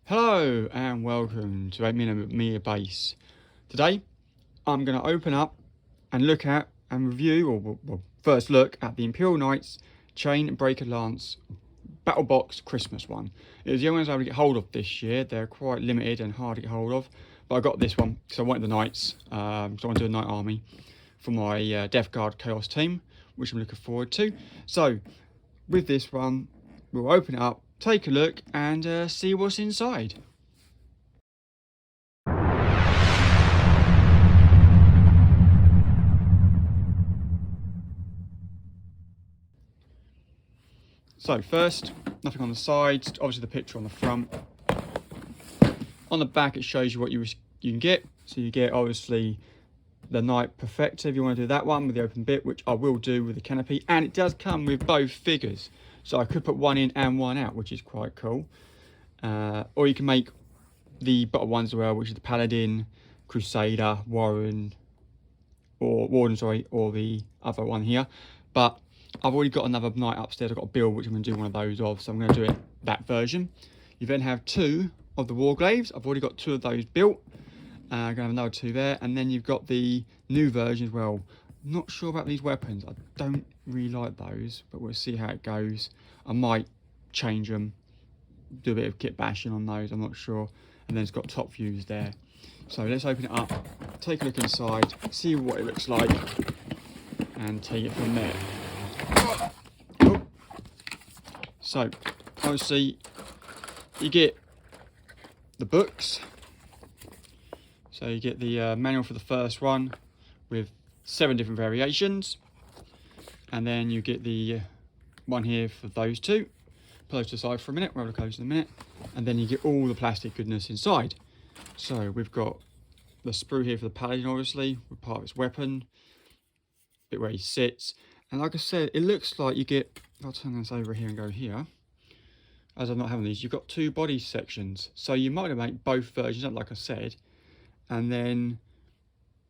Hello and welcome to 8mm Base. Today I'm going to open up and look at and review, or first look at the Imperial Knights Chainbraker Lance Battlebox Christmas one. It was the only one I was able to get hold of this year. They're quite limited and hard to get hold of, but I got this one because I wanted the Knights, so I want to do a Knight army for my Death Guard Chaos team, which I'm looking forward to. So with this one, we'll open it up, take a look and see what's inside. So first, nothing on the sides, obviously the picture on the front. On the back it shows you what you can get. So you get obviously the Knight Perfector if you want to do that one with the open bit, which I will do with the canopy, and it does come with both figures. So I could put one in and one out, which is quite cool. Or you can make the bottom ones as well, which is the Paladin, Crusader, Warden, or the other one here. But I've already got another Knight upstairs. I've got a build which I'm going to do one of those of, so I'm going to do it that version. You then have two of the Warglaives. I've already got two of those built. I'm going to have another two there, and then you've got the new version as well. Not sure about these weapons. I don't really like those, but we'll see how it goes. I might change them, do a bit of kit bashing on those, I'm not sure. And then it's got top views there. So let's open it up, take a look inside, see what it looks like, and take it from there. Oh. So obviously you get the books. So you get the manual for the first one with 7 different variations, and then you get the one here for those two. Put those to the side for a minute, we'll have a close in a minute, and then you get all the plastic goodness inside. So we've got the sprue here for the Paladin, obviously, with part of its weapon, bit where he sits, and like I said, it looks like you get, I'll turn this over here and go here, as I'm not having these, you've got 2 body sections, so you might have made both versions up like I said, and then,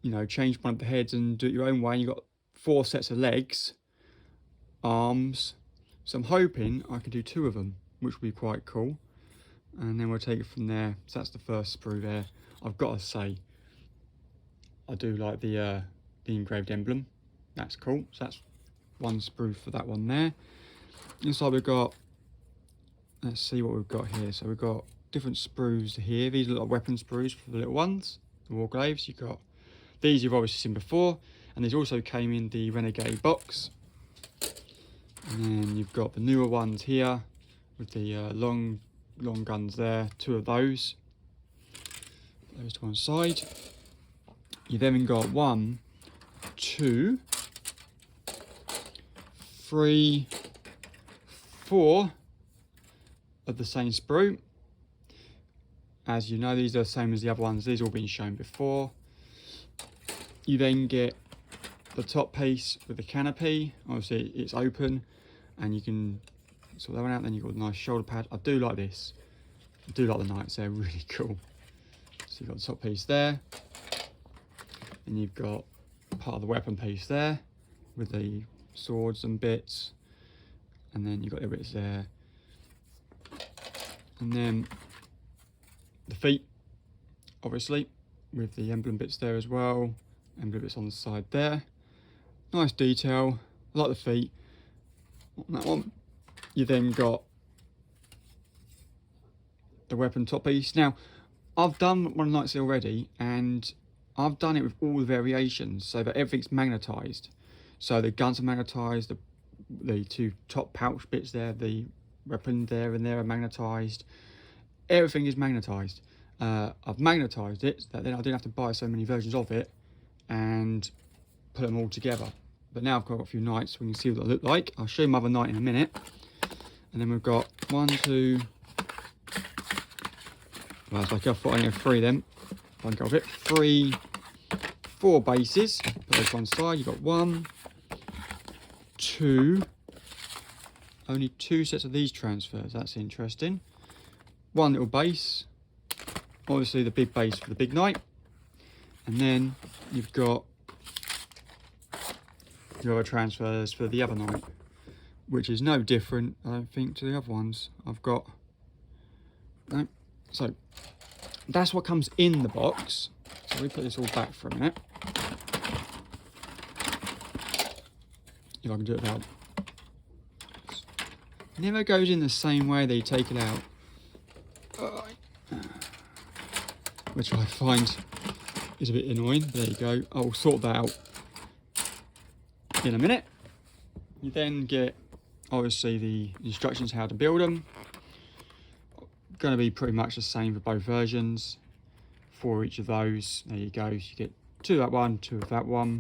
you know, change one of the heads and do it your own way. And you've got 4 sets of legs, arms, so I'm hoping I can do 2 of them, which will be quite cool. And then we'll take it from there. So that's the first sprue there. I've got to say, I do like the engraved emblem. That's cool. So that's one sprue for that one there. Inside we've got, let's see what we've got here. So we've got different sprues here. These are like weapon sprues for the little ones, the Warglaives. You've got these you've obviously seen before, and these also came in the Renegade box. And then you've got the newer ones here with the long guns there, 2 of those. Put those to one side. You then got 1, 2, 3, 4 of the same sprue. As you know, these are the same as the other ones. These have all been shown before. You then get the top piece with the canopy. Obviously it's open and you can sort that one out. Then you've got a nice shoulder pad. I do like this. I do like the Knights, they're really cool. So you've got the top piece there, and you've got part of the weapon piece there with the swords and bits, and then you've got the bits there, and then the feet obviously with the emblem bits there as well, emblem bits on the side there. Nice detail, I like the feet on that one. You then got the weapon top piece. Now I've done one of the Knights already, and I've done it with all the variations so that everything's magnetised. So the guns are magnetised, the 2 top pouch bits there, the weapon there and there are magnetised. Everything is magnetised. I've magnetised it so that then I didn't have to buy so many versions of it and put them all together. But now I've got a few Knights, so we can see what they look like. I'll show you my other Knight in a minute. And then we've got 1, 2, well, it's like I thought I only have 3 then. If I can go with it. 3, 4 bases. Put those to one side. You've got 1, 2. Only 2 sets of these transfers. That's interesting. 1 little base. Obviously the big base for the big Knight. And then you've got your other transfers for the other Knight, which is no different, I don't think, to the other ones. I've got, no, So that's what comes in the box. So we put this all back for a minute. If I can do it without. Never goes in the same way that you take it out. Which I find is a bit annoying. There you go. I'll sort that out in a minute. You then get obviously the instructions how to build them. Going to be pretty much the same for both versions. For each of those, there you go. So you get 2 of that one, 2 of that one,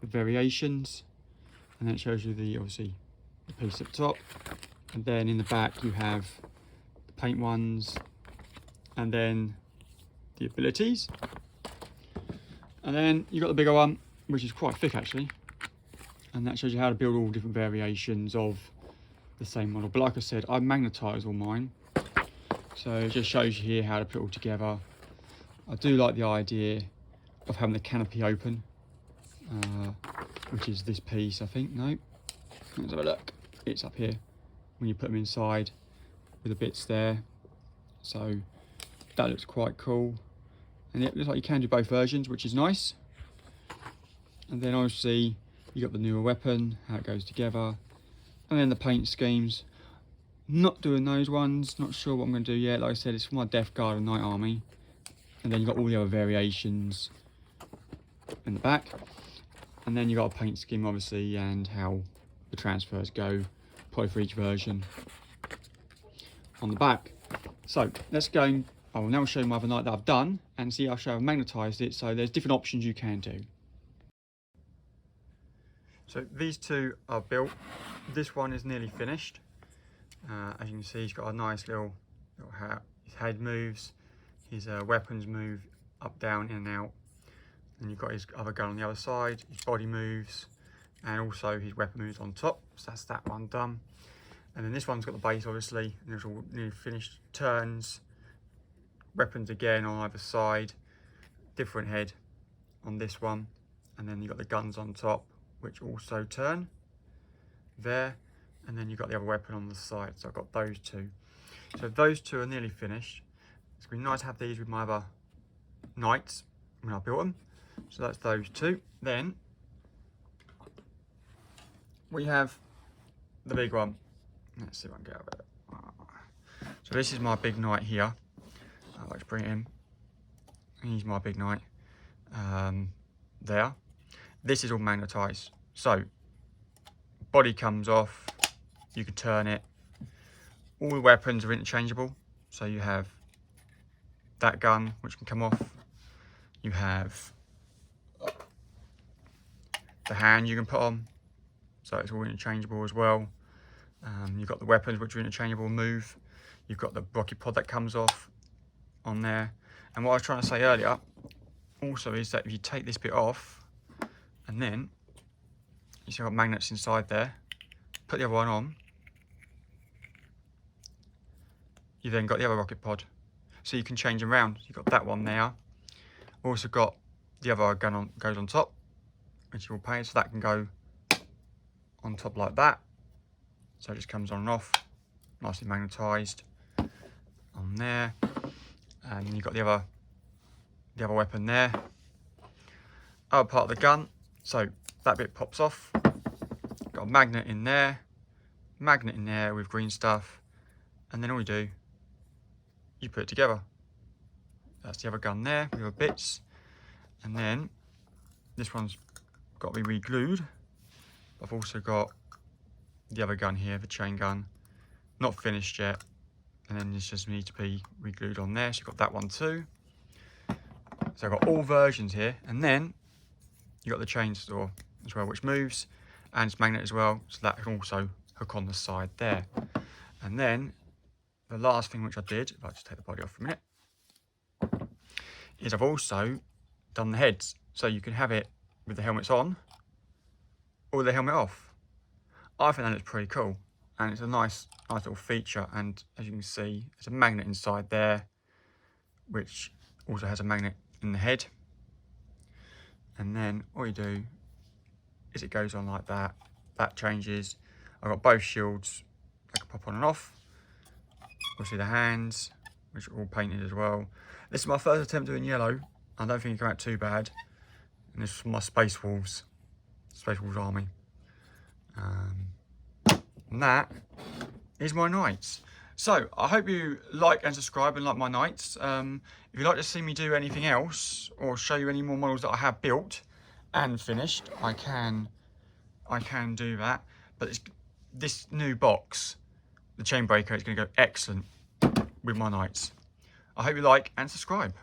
with variations, and then it shows you the obviously the piece at the top, and then in the back you have the paint ones, and then the abilities, and then you got the bigger one, which is quite thick actually, and that shows you how to build all different variations of the same model. But like I said, I magnetise all mine, so it just shows you here how to put it all together. I do like the idea of having the canopy open, which is this piece, I think. No, let's have a look. It's up here when you put them inside with the bits there. So that looks quite cool. And it looks like you can do both versions, which is nice. And then obviously you got the newer weapon, how it goes together, and then the paint schemes. Not doing those ones, not sure what I'm going to do yet. Like I said, it's for my Death Guard and Knight Army. And then you've got all the other variations in the back. And then you've got a paint scheme, obviously, and how the transfers go, probably for each version on the back. So let's go. I will now show you my other Knight that I've done, and see, I'll show I've magnetised it. So there's different options you can do. So these two are built. This one is nearly finished. As you can see, he's got a nice little hat. His head moves. His weapons move up, down, in and out. And you've got his other gun on the other side. His body moves, and also his weapon moves on top. So that's that one done. And then this one's got the base, obviously, and it's all nearly finished. Turns, weapons again on either side. Different head on this one. And then you've got the guns on top, which also turn there. And then you've got the other weapon on the side. So I've got those two. So those two are nearly finished. It's going to be nice to have these with my other Knights when I built them. So that's those two. Then we have the big one. Let's see if I can get out of it. So this is my big Knight here. I'll just bring it in. He's my big Knight. There. This is all magnetised. So body comes off. You can turn it. All the weapons are interchangeable. So you have that gun, which can come off. You have the hand you can put on, so it's all interchangeable as well. You've got the weapons, which are interchangeable, move. You've got the rocket pod that comes off on there. And what I was trying to say earlier also is that if you take this bit off, and then you see I've got magnets inside there, put the other one on, you then got the other rocket pod. So you can change them around. You've got that one there. Also got the other gun on, goes on top, which you will paint, so that can go on top like that. So it just comes on and off, nicely magnetised on there. And you've got the other weapon there. Other part of the gun, so that bit pops off. Got a magnet in there with green stuff, and then all you do, you put it together. That's the other gun there with the bits, and then this one's got to be re-glued. I've also got the other gun here, the chain gun, not finished yet, and then this just needs to be re-glued on there. So you've got that one too. So I've got all versions here, and then you've got the chainsaw as well, which moves, and it's magnet as well, so that can also hook on the side there. And then the last thing which I did, if I just take the body off for a minute, is I've also done the heads. So you can have it with the helmets on or the helmet off. I think that looks pretty cool, and it's a nice little feature. And as you can see, there's a magnet inside there, which also has a magnet in the head. And then all you do is it goes on like that. That changes. I've got both shields I can pop on and off. Obviously the hands, which are all painted as well. This is my first attempt doing yellow. I don't think it came out too bad. And this is my Space Wolves army. And that is my knights. So I hope you like and subscribe and like my knights. If you'd like to see me do anything else or show you any more models that I have built and finished, I can do that. But this new box, the Chainbraker, is going to go excellent with my knights. I hope you like and subscribe.